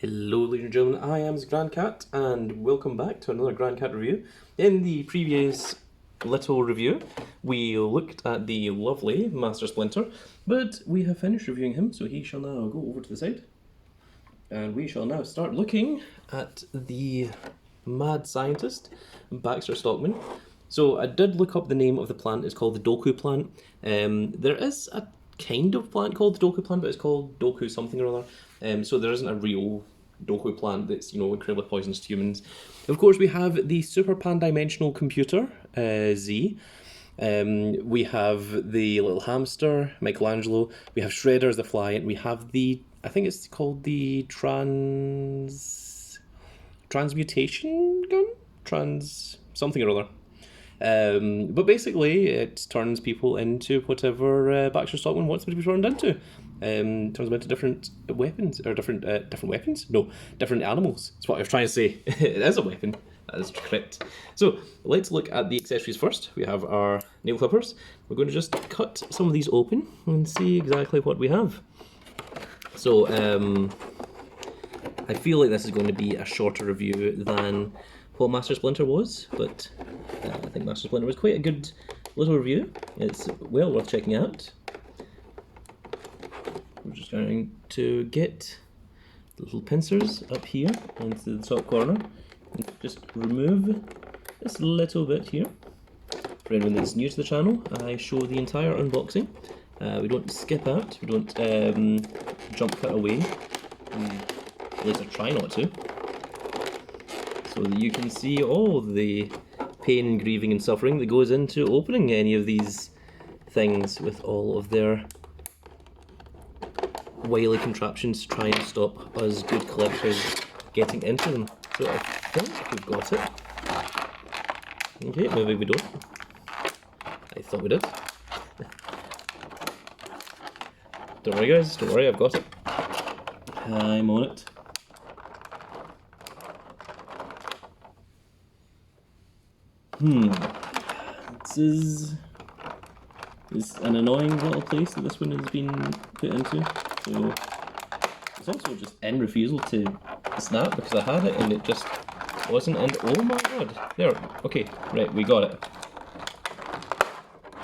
Hello ladies and gentlemen, I am Grand Cat and welcome back to another Grand Cat review. In the previous little review we looked at the lovely Master Splinter, but we have finished reviewing him, so he shall now go over to the side. And we shall now start looking at the mad scientist, Baxter Stockman. So I did look up the name of the plant, it's called the Doku plant. There is a kind of plant called the Doku plant, but it's called Doku something or other. So there isn't a real Doku plant that's, incredibly poisonous to humans. Of course, we have the super pan-dimensional computer, Z. We have the little hamster, Michelangelo. We have Shredder as the fly, and we have the, I think it's called the transmutation gun? Something or other. But basically, it turns people into whatever Baxter Stockman wants them to be turned into. Turns them into different weapons, or different weapons? No, different animals. That's what I was trying to say. It is a weapon. That is correct. So, let's look at the accessories first. We have our nail clippers. We're going to just cut some of these open and see exactly what we have. So, I feel like this is going to be a shorter review than what Master Splinter was, but I think Master Splinter was quite a good little review. It's well worth checking out. We're just going to get the little pincers up here into the top corner and just remove this little bit here. For anyone that's new to the channel, I show the entire unboxing. We don't skip out, we don't jump cut away, at least I try not to, so that you can see all the pain, grieving and suffering that goes into opening any of these things with all of their wily contraptions to try and stop us good collectors getting into them. So I think we've got it. Okay, maybe we don't. I thought we did. Don't worry guys, don't worry, I've got it. I'm on it. This is an annoying little place that this one has been put into. So it's also just in refusal to snap because I had it and it just wasn't in. Oh my god! There. Okay, right, we got it.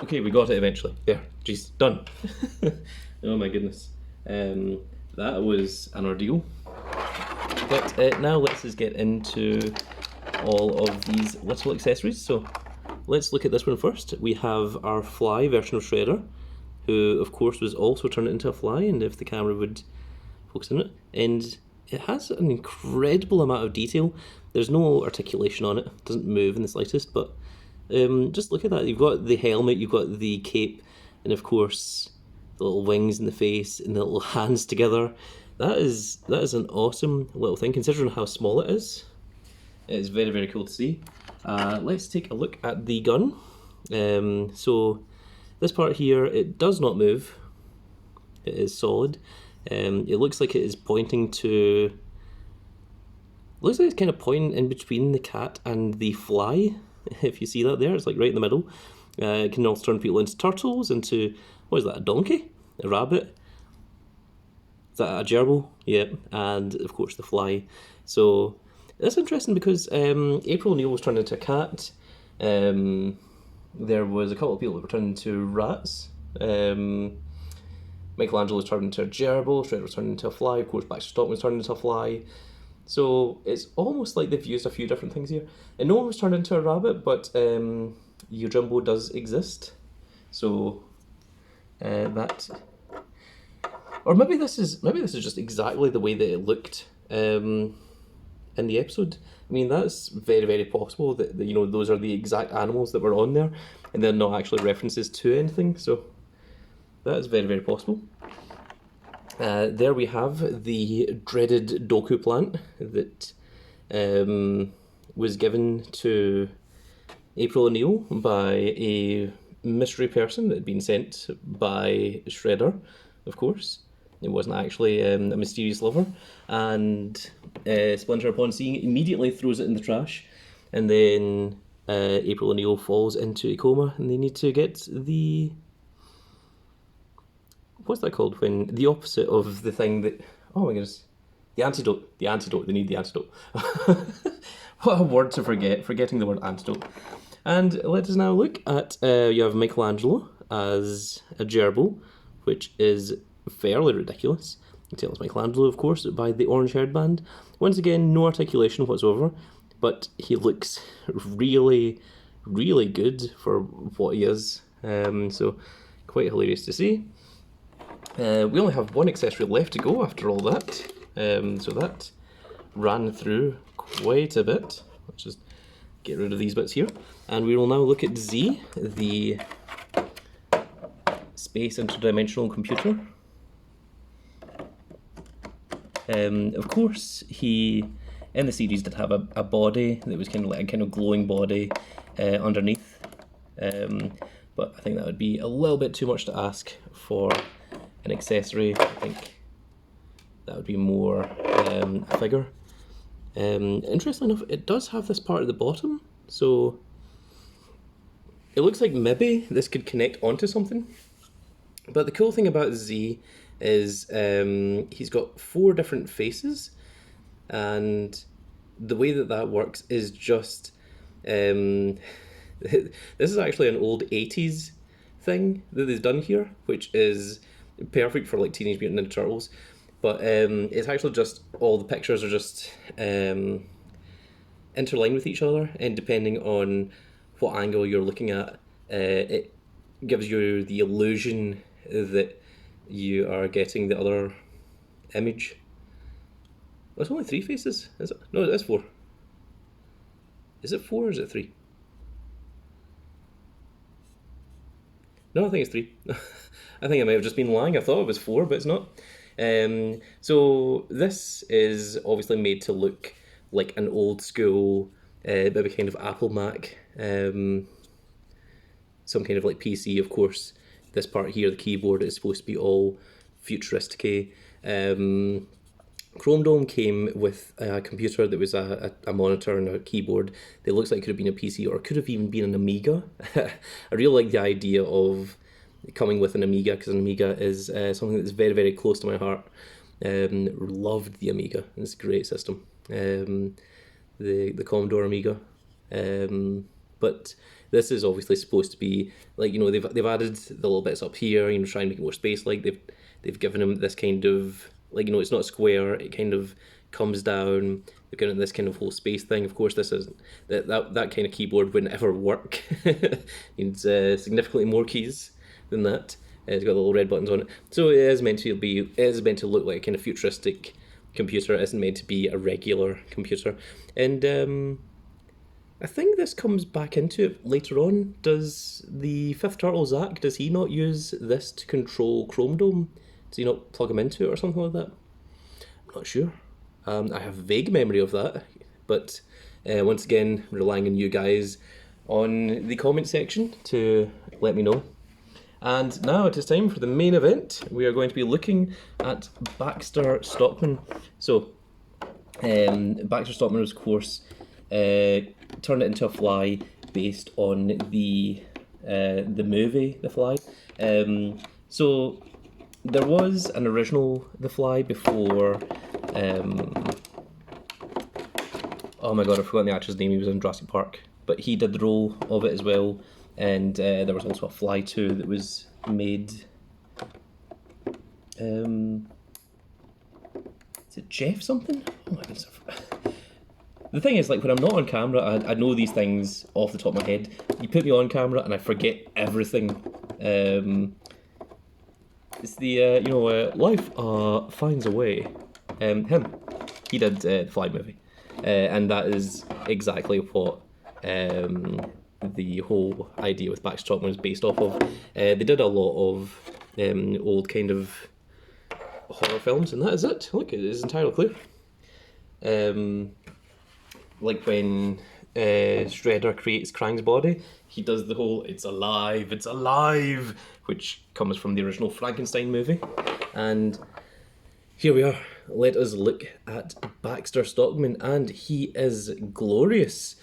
Okay, we got it eventually. There. Jeez, done. Oh my goodness. That was an ordeal. But now let's just get into all of these little accessories. So let's look at this one first. We have our fly version of Shredder, who of course was also turned into a fly, and if the camera would focus on it, and it has an incredible amount of detail. There's no articulation on it, doesn't move in the slightest, but just look at that. You've got the helmet, you've got the cape, and of course the little wings and the face and the little hands together. That is an awesome little thing considering how small it is. It's very, very cool to see. Let's take a look at the gun. So this part here, it does not move. It is solid. It looks like it is pointing to... Looks like it's kind of pointing in between the cat and the fly. If you see that there, it's like right in the middle. It can also turn people into turtles, into... What is that, a donkey? A rabbit? Is that a gerbil? Yeah, and of course the fly. So... That's interesting because April O'Neil was turned into a cat. There was a couple of people that were turned into rats. Michelangelo was turned into a gerbil. Shredder was turned into a fly. Of course, Baxter Stockman was turned into a fly. So it's almost like they've used a few different things here. And no one was turned into a rabbit, but Yojimbo does exist. So that, or maybe this is just exactly the way that it looked. In the episode. I mean, that's very, very possible that those are the exact animals that were on there and they're not actually references to anything, so that is very, very possible. There we have the dreaded Doku plant that was given to April O'Neil by a mystery person that had been sent by Shredder, of course. It wasn't actually a mysterious lover, and Splinter, upon seeing it, immediately throws it in the trash, and then April O'Neil falls into a coma, and they need to get the... What's that called? When the opposite of the thing that... Oh my goodness. The antidote. The antidote. They need the antidote. What a word to forget. Forgetting the word antidote. And let us now look at, you have Michelangelo as a gerbil, which is fairly ridiculous. You can tell it's Michelangelo, of course, by the orange hairband. Once again, no articulation whatsoever, but he looks really, really good for what he is. So, quite hilarious to see. We only have one accessory left to go after all that. So that ran through quite a bit. Let's just get rid of these bits here. And we will now look at Z, the space interdimensional computer. Of course, he, in the series, did have a body that was kind of like a kind of glowing body underneath. But I think that would be a little bit too much to ask for an accessory. I think that would be more a figure. Interestingly enough, it does have this part at the bottom, so it looks like maybe this could connect onto something. But the cool thing about Z is he's got 4 different faces, and the way that works is just this is actually an old 80s thing that they've done here, which is perfect for like Teenage Mutant Ninja Turtles. But it's actually just all the pictures are just interlined with each other, and depending on what angle you're looking at, it gives you the illusion that you are getting the other image. Oh, it's only 3 faces, is it? No, it is 4. Is it 4 or is it 3? No, I think it's 3. I think I might have just been lying. I thought it was 4, but it's not. So this is obviously made to look like an old school, maybe kind of Apple Mac, some kind of like PC, of course. This part here, the keyboard, is supposed to be all futuristic. Chrome Dome came with a computer that was a monitor and a keyboard that looks like it could have been a PC, or it could have even been an Amiga. I really like the idea of coming with an Amiga, because an Amiga is something that's very, very close to my heart. Loved the Amiga. It's a great system. The Commodore Amiga. But this is obviously supposed to be like, you know, they've added the little bits up here, you know, try and make it more space-like. They've given him this kind of, like, you know, it's not square, it kind of comes down. They've given it this kind of whole space thing. Of course, this isn't that kind of keyboard wouldn't ever work. It needs significantly more keys than that. It's got the little red buttons on it, so it is meant to look like a kind of futuristic computer. It isn't meant to be a regular computer. And I think this comes back into it later on. Does the 5th Turtle, Zach, does he not use this to control Chrome Dome? Does he not plug him into it or something like that? I'm not sure. I have vague memory of that, but once again, relying on you guys on the comment section to let me know. And now it is time for the main event. We are going to be looking at Baxter Stockman. So, Baxter Stockman was, of course, turned it into a fly based on the movie The Fly. So there was an original The Fly before. Oh my god, I've forgotten the actor's name. He was in Jurassic Park, but he did the role of it as well. And there was also a Fly 2 that was made. Is it Jeff something? Oh my goodness. The thing is, like, when I'm not on camera, I know these things off the top of my head. You put me on camera and I forget everything. It's the, life finds a way. Him. He did the Fly movie. And that is exactly what the whole idea with Baxter Stockman was based off of. They did a lot of old kind of horror films, and that is it. Look, it is entirely clear. Like when Shredder creates Krang's body, he does the whole "it's alive, it's alive," which comes from the original Frankenstein movie. And here we are. Let us look at Baxter Stockman, and he is glorious.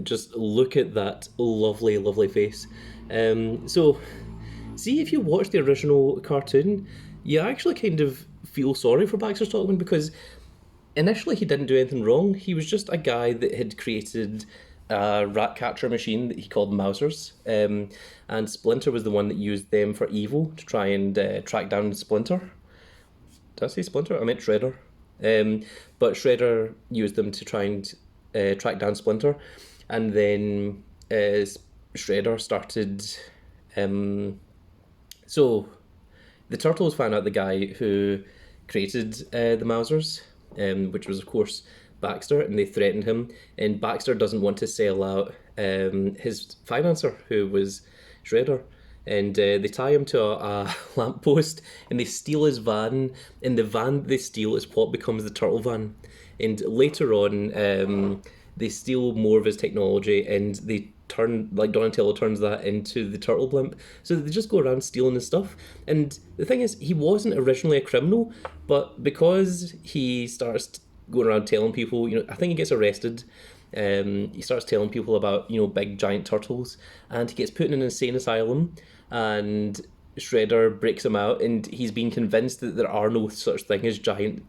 Just look at that lovely, lovely face. So, see, if you watch the original cartoon, you actually kind of feel sorry for Baxter Stockman, because initially he didn't do anything wrong. He was just a guy that had created a rat catcher machine that he called Mousers. And Splinter was the one that used them for evil to try and track down Splinter. Did I say Splinter? I meant Shredder. But Shredder used them to try and track down Splinter. And then Shredder started... so the Turtles found out the guy who created the Mousers, which was, of course, Baxter, and they threatened him. And Baxter doesn't want to sell out his financer, who was Shredder. And they tie him to a lamppost, and they steal his van. And the van they steal is what becomes the Turtle Van. And later on, they steal more of his technology, and they turn, like Donatello turns that into the Turtle Blimp. So they just go around stealing his stuff. And the thing is, he wasn't originally a criminal, but because he starts going around telling people, I think he gets arrested. He starts telling people about, big giant turtles, and he gets put in an insane asylum, and Shredder breaks him out, and he's been convinced that there are no such thing as giant,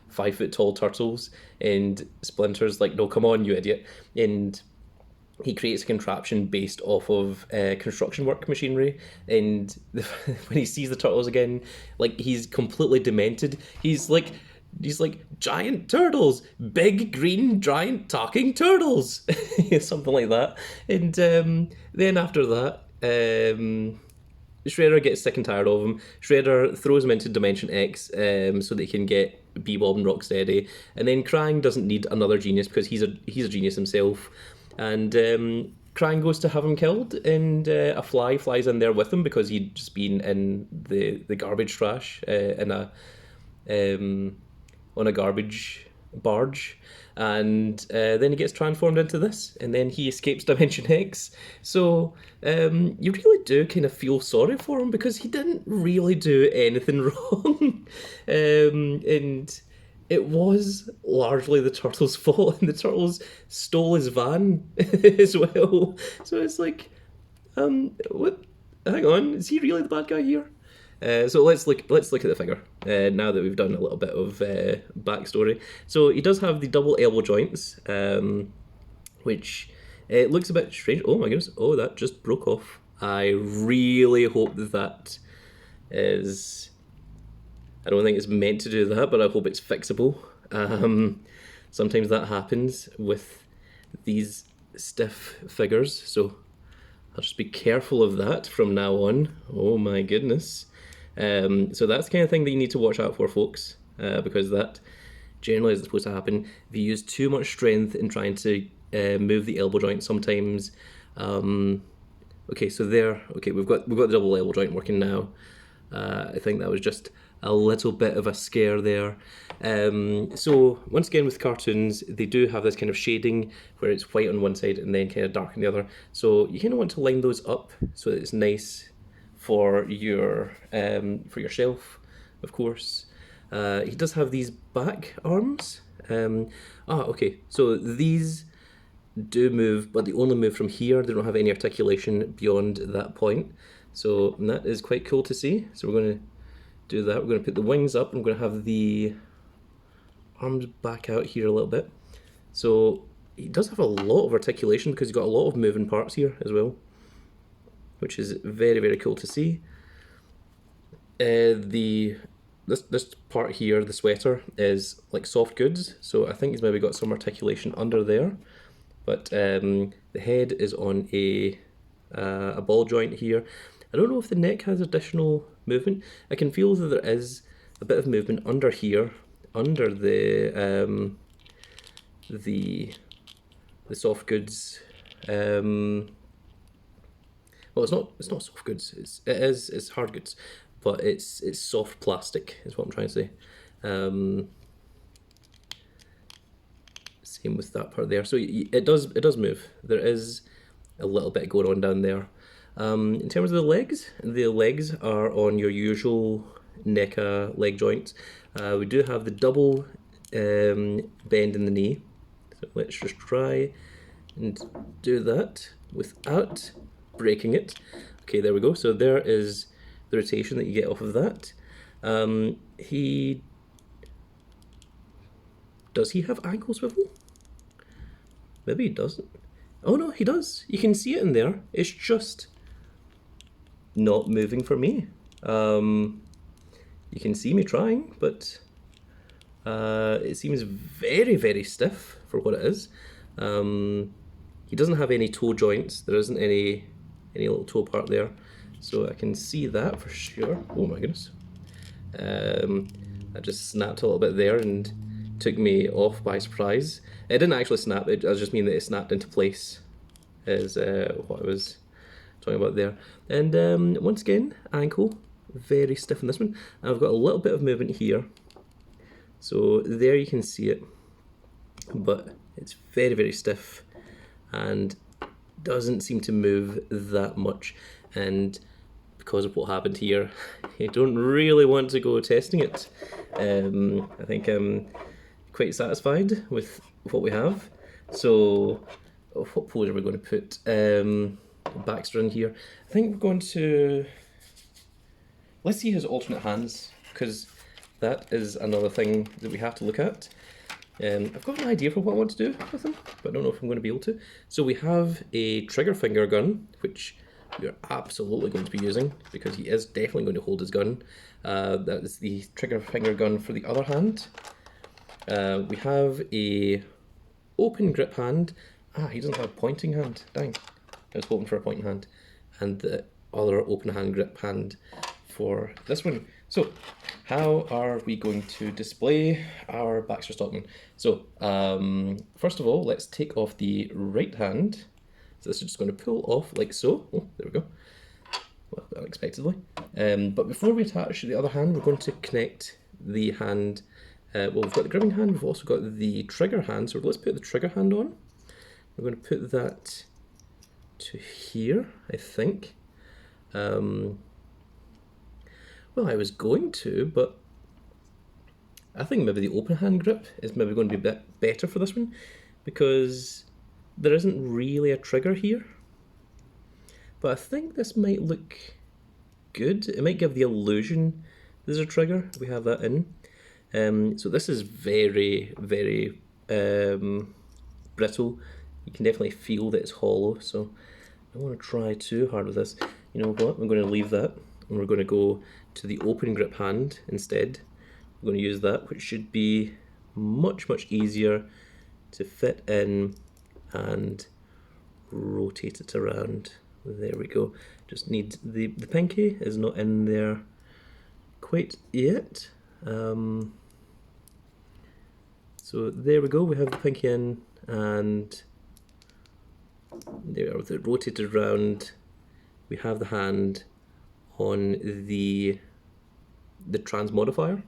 5 foot tall turtles, and Splinter's like, no, come on, you idiot. And he creates a contraption based off of construction work machinery, and when he sees the turtles again, like, he's completely demented. He's like, giant turtles, big green giant talking turtles, something like that. And then after that, Shredder gets sick and tired of him. Shredder throws him into Dimension X so that he can get Bebop and Rocksteady. And then Krang doesn't need another genius because he's a genius himself. And Krang goes to have him killed, and a fly flies in there with him because he'd just been in the garbage trash on a garbage barge. And then he gets transformed into this, and then he escapes Dimension X. So you really do kind of feel sorry for him because he didn't really do anything wrong. And it was largely the Turtles' fault, and the Turtles stole his van as well. So it's like, what? Hang on, is he really the bad guy here? So let's look at the figure now that we've done a little bit of backstory. So he does have the double elbow joints, which looks a bit strange. Oh my goodness! Oh, that just broke off. I really hope that is. I don't think it's meant to do that, but I hope it's fixable. Sometimes that happens with these stiff figures, so I'll just be careful of that from now on. Oh my goodness. So that's the kind of thing that you need to watch out for, folks, because that generally is supposed to happen. If you use too much strength in trying to move the elbow joint, sometimes... okay, so there... Okay, we've got the double elbow joint working now. I think that was just a little bit of a scare there. So once again with cartoons, they do have this kind of shading where it's white on one side and then kind of dark on the other. So you kind of want to line those up so that it's nice for your shelf, of course. He does have these back arms. Okay, so these do move, but they only move from here. They don't have any articulation beyond that point. So that is quite cool to see. So we're going to do that. We're going to put the wings up. I'm going to have the arms back out here a little bit. So he does have a lot of articulation because he's got a lot of moving parts here as well, which is very, very cool to see. This part here, the sweater, is like soft goods, so I think he's maybe got some articulation under there. But the head is on a ball joint here. I don't know if the neck has additional movement. I can feel that there is a bit of movement under here, under the soft goods. Well, it's not soft goods. It's hard goods, but it's soft plastic is what I'm trying to say. Same with that part there. So it does move. There is a little bit going on down there. In terms of the legs are on your usual Neca leg joints. We do have the double bend in the knee. So let's just try and do that without breaking it. Okay, there we go. So there is the rotation that you get off of that. He Does he have ankle swivel? Maybe he doesn't. Oh no, he does. You can see it in there. It's just not moving for me. You can see me trying, but it seems very, very stiff for what it is. He doesn't have any toe joints. There isn't any little toe part there, so I can see that for sure. Oh my goodness. I just snapped a little bit there and took me off by surprise. It didn't actually snap, it just mean that it snapped into place, is what I was talking about there. And once again, ankle, very stiff in this one. And I've got a little bit of movement here. So there you can see it, but it's very, very stiff and doesn't seem to move that much. And because of what happened here, I don't really want to go testing it. I think I'm quite satisfied with what we have. So what pose are we going to put Baxter in here? I think we're going to, let's see his alternate hands, because that is another thing that we have to look at. I've got an idea for what I want to do with him, but I don't know if I'm going to be able to. So we have a trigger finger gun, which we are absolutely going to be using, because he is definitely going to hold his gun. That is the trigger finger gun for the other hand. We have a open grip hand. He doesn't have a pointing hand. Dang, I was hoping for a pointing hand. And the other open hand grip hand for this one. So, how are we going to display our Baxter Stockman? So, first of all, let's take off the right hand. So this is just going to pull off like so. Oh, there we go. Well, unexpectedly. But before we attach the other hand, we're going to connect the hand. Well, we've got the gripping hand, we've also got the trigger hand. So let's put the trigger hand on. We're going to put that to here, I think. Well, I was going to, but I think maybe the open hand grip is maybe going to be a bit better for this one, because there isn't really a trigger here. But I think this might look good. It might give the illusion there's a trigger if we have that in. So this is very, very brittle. You can definitely feel that it's hollow, so I don't want to try too hard with this. You know what, I'm going to leave that, and we're going to go to the open grip hand instead. We're going to use that, which should be much, much easier to fit in and rotate it around. There we go. Just need the pinky is not in there quite yet. So there we go, we have the pinky in, and there with it rotated around, we have the hand on the trans modifier.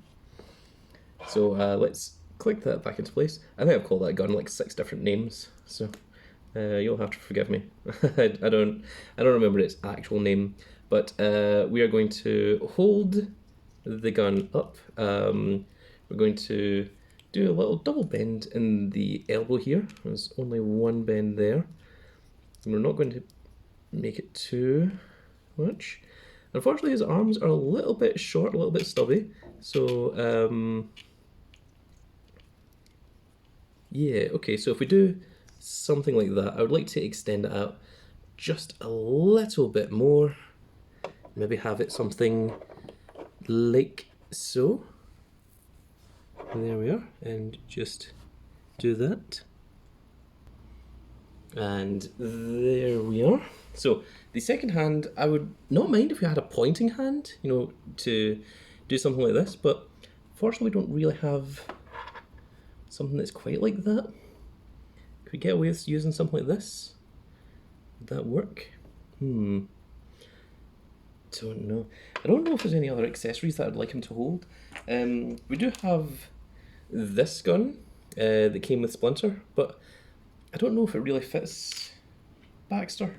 So let's click that back into place. I think I've called that gun like 6 different names, so you'll have to forgive me. I don't remember its actual name, but we are going to hold the gun up. We're going to do a little double bend in the elbow here. There's only one bend there, and we're not going to make it too much. Unfortunately, his arms are a little bit short, a little bit stubby, so yeah, okay, so if we do something like that, I would like to extend it out just a little bit more, maybe have it something like so. There we are, and just do that. And there we are. So the second hand, I would not mind if we had a pointing hand, you know, to do something like this, but fortunately we don't really have something that's quite like that. Could we get away with using something like this? Would that work? Don't know. I don't know if there's any other accessories that I'd like him to hold. We do have this gun that came with Splinter, but I don't know if it really fits Baxter.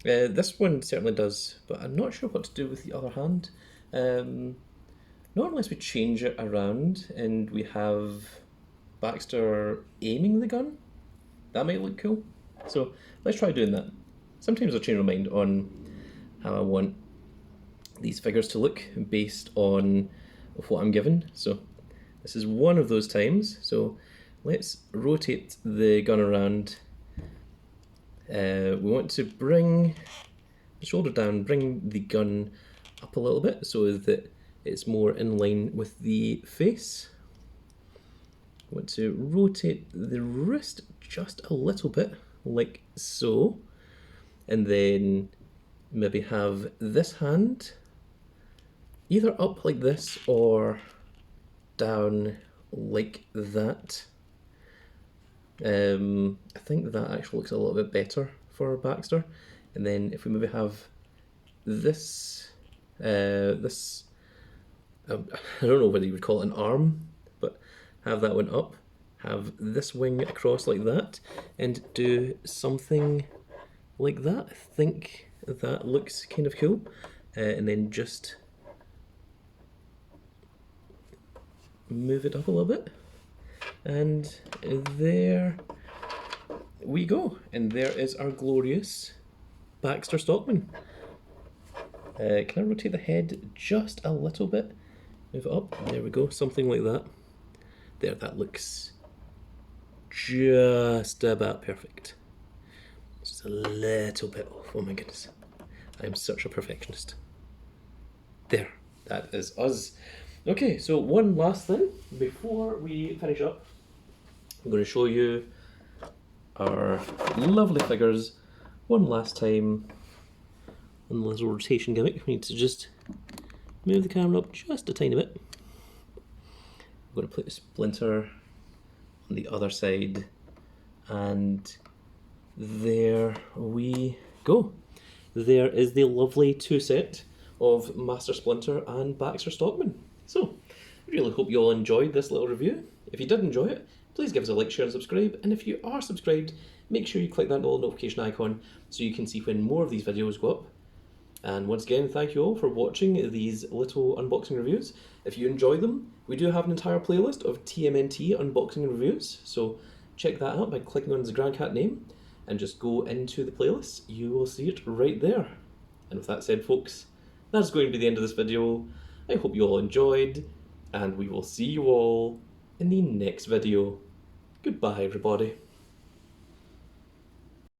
This one certainly does, but I'm not sure what to do with the other hand. Not unless we change it around and we have Baxter aiming the gun. That might look cool. So let's try doing that. Sometimes I'll change my mind on how I want these figures to look based on what I'm given. So This is one of those times, so let's rotate the gun around. We want to bring the shoulder down, bring the gun up a little bit so that it's more in line with the face. We want to rotate the wrist just a little bit, like so, and then maybe have this hand either up like this or down like that. I think that actually looks a little bit better for Baxter. And then if we maybe have this, I don't know whether you would call it an arm, but have that one up, have this wing across like that, and do something like that. I think that looks kind of cool. And then just move it up a little bit. And there we go. And there is our glorious Baxter Stockman. Can I rotate the head just a little bit? Move it up. There we go. Something like that. There, that looks just about perfect. Just a little bit off. Oh my goodness. I am such a perfectionist. There. That is us. Okay, so one last thing before we finish up. I'm going to show you our lovely figures one last time. And the little rotation gimmick. We need to just move the camera up just a tiny bit. I'm going to put a splinter on the other side, and there we go. There is the lovely two set of Master Splinter and Baxter Stockman. So, I really hope you all enjoyed this little review. If you did enjoy it, please give us a like, share and subscribe, and if you are subscribed, make sure you click that little notification icon so you can see when more of these videos go up. And once again, thank you all for watching these little unboxing reviews. If you enjoy them, we do have an entire playlist of TMNT unboxing reviews, so check that out by clicking on the Grand Cat name and just go into the playlist. You will see it right there. And with that said, folks, that's going to be the end of this video. I hope you all enjoyed, and we will see you all in the next video. Goodbye, everybody.